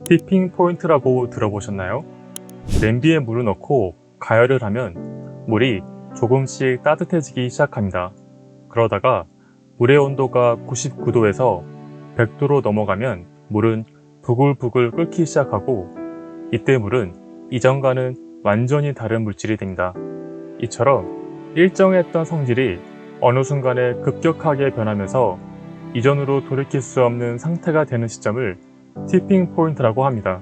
티핑 포인트라고 들어보셨나요? 냄비에 물을 넣고 가열을 하면 물이 조금씩 따뜻해지기 시작합니다. 그러다가 물의 온도가 99도에서 100도로 넘어가면 물은 부글부글 끓기 시작하고 이때 물은 이전과는 완전히 다른 물질이 됩니다. 이처럼 일정했던 성질이 어느 순간에 급격하게 변하면서 이전으로 돌이킬 수 없는 상태가 되는 시점을 티핑 포인트라고 합니다.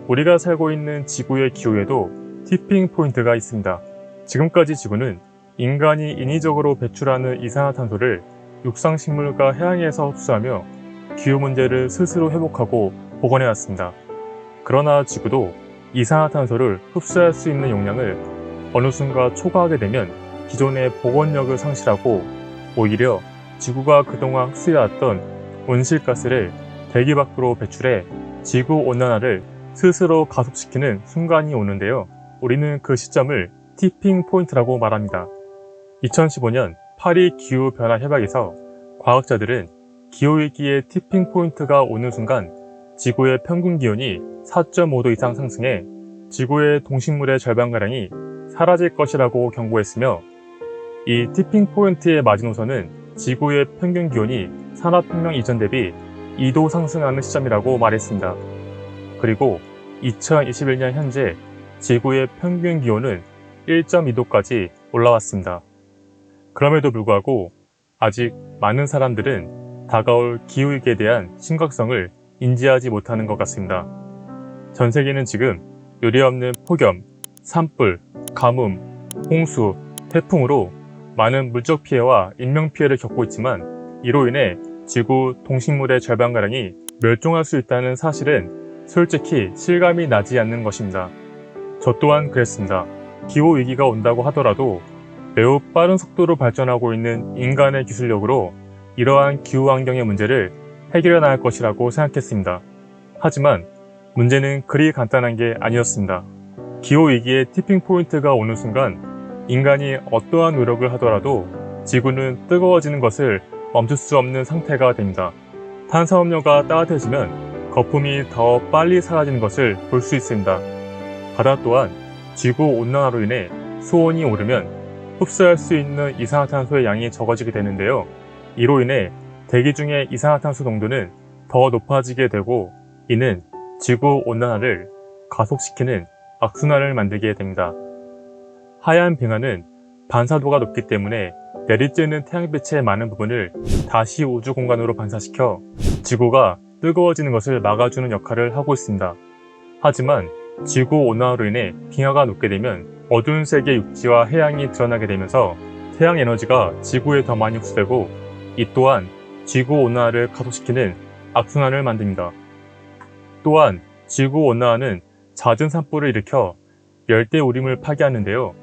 우리가 살고 있는 지구의 기후에도 티핑 포인트가 있습니다. 지금까지 지구는 인간이 인위적으로 배출하는 이산화탄소를 육상식물과 해양에서 흡수하며 기후 문제를 스스로 회복하고 복원해왔습니다. 그러나 지구도 이산화탄소를 흡수할 수 있는 용량을 어느 순간 초과하게 되면 기존의 복원력을 상실하고 오히려 지구가 그동안 흡수해왔던 온실가스를 대기 밖으로 배출해 지구온난화를 스스로 가속시키는 순간이 오는데요. 우리는 그 시점을 티핑 포인트라고 말합니다. 2015년 파리 기후변화 협약에서 과학자들은 기후위기의 티핑 포인트가 오는 순간 지구의 평균 기온이 4.5도 이상 상승해 지구의 동식물의 절반가량이 사라질 것이라고 경고했으며 이 티핑 포인트의 마지노선은 지구의 평균 기온이 산업혁명 이전 대비 2도 상승하는 시점이라고 말했습니다. 그리고 2021년 현재 지구의 평균 기온은 1.2도까지 올라왔습니다. 그럼에도 불구하고 아직 많은 사람들은 다가올 기후위기에 대한 심각성을 인지하지 못하는 것 같습니다. 전 세계는 지금 유례없는 폭염, 산불, 가뭄, 홍수, 태풍으로 많은 물적 피해와 인명 피해를 겪고 있지만 이로 인해 지구 동식물의 절반가량이 멸종할 수 있다는 사실은 솔직히 실감이 나지 않는 것입니다. 저 또한 그랬습니다. 기후위기가 온다고 하더라도 매우 빠른 속도로 발전하고 있는 인간의 기술력으로 이러한 기후환경의 문제를 해결해 나갈 것이라고 생각했습니다. 하지만 문제는 그리 간단한 게 아니었습니다. 기후위기의 티핑포인트가 오는 순간 인간이 어떠한 노력을 하더라도 지구는 뜨거워지는 것을 멈출 수 없는 상태가 됩니다. 탄산음료가 따뜻해지면 거품이 더 빨리 사라지는 것을 볼 수 있습니다. 바다 또한 지구온난화로 인해 수온이 오르면 흡수할 수 있는 이산화탄소의 양이 적어지게 되는데요. 이로 인해 대기 중의 이산화탄소 농도는 더 높아지게 되고 이는 지구온난화를 가속시키는 악순환을 만들게 됩니다. 하얀 빙하는 반사도가 높기 때문에 내리쬐는 태양빛의 많은 부분을 다시 우주 공간으로 반사시켜 지구가 뜨거워지는 것을 막아주는 역할을 하고 있습니다. 하지만 지구온난화로 인해 빙하가 녹게 되면 어두운 색의 육지와 해양이 드러나게 되면서 태양 에너지가 지구에 더 많이 흡수되고 이 또한 지구온난화를 가속시키는 악순환을 만듭니다. 또한 지구온난화는 잦은 산불을 일으켜 열대우림을 파괴하는데요.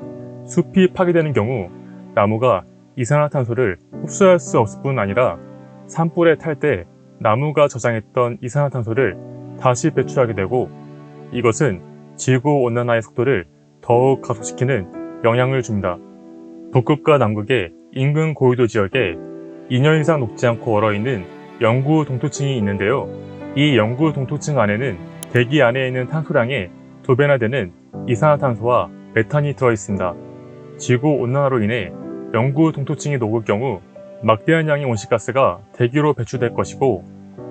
숲이 파괴되는 경우 나무가 이산화탄소를 흡수할 수 없을 뿐 아니라 산불에 탈 때 나무가 저장했던 이산화탄소를 다시 배출하게 되고 이것은 지구온난화의 속도를 더욱 가속시키는 영향을 줍니다. 북극과 남극의 인근 고위도 지역에 2년 이상 녹지 않고 얼어있는 영구 동토층이 있는데요. 이 영구 동토층 안에는 대기 안에 있는 탄소량의 2배나 되는 이산화탄소와 메탄이 들어있습니다. 지구온난화로 인해 영구 동토층이 녹을 경우 막대한 양의 온실가스가 대기로 배출될 것이고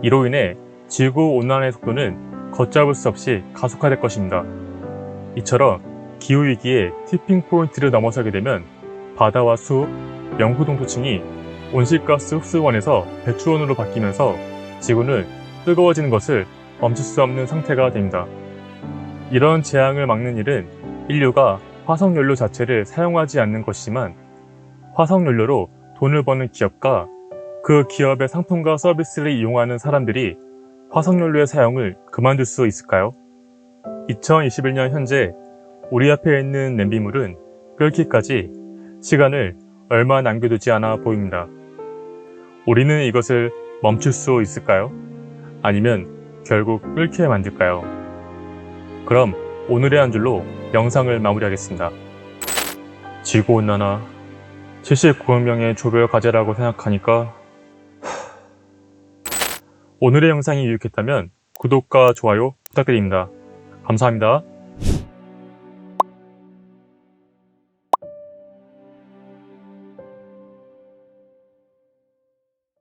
이로 인해 지구온난화의 속도는 걷잡을 수 없이 가속화될 것입니다. 이처럼 기후위기의 티핑포인트를 넘어서게 되면 바다와 숲, 영구 동토층이 온실가스 흡수원에서 배출원으로 바뀌면서 지구는 뜨거워지는 것을 멈출 수 없는 상태가 됩니다. 이런 재앙을 막는 일은 인류가 화석연료 자체를 사용하지 않는 것이지만 화석연료로 돈을 버는 기업과 그 기업의 상품과 서비스를 이용하는 사람들이 화석연료의 사용을 그만둘 수 있을까요? 2021년 현재 우리 앞에 있는 냄비물은 끓기까지 시간을 얼마 남겨두지 않아 보입니다. 우리는 이것을 멈출 수 있을까요? 아니면 결국 끓게 만들까요? 그럼 오늘의 한 줄로 영상을 마무리하겠습니다. 지구온난화 79명의 조별 과제라고 생각하니까 오늘의 영상이 유익했다면 구독과 좋아요 부탁드립니다. 감사합니다.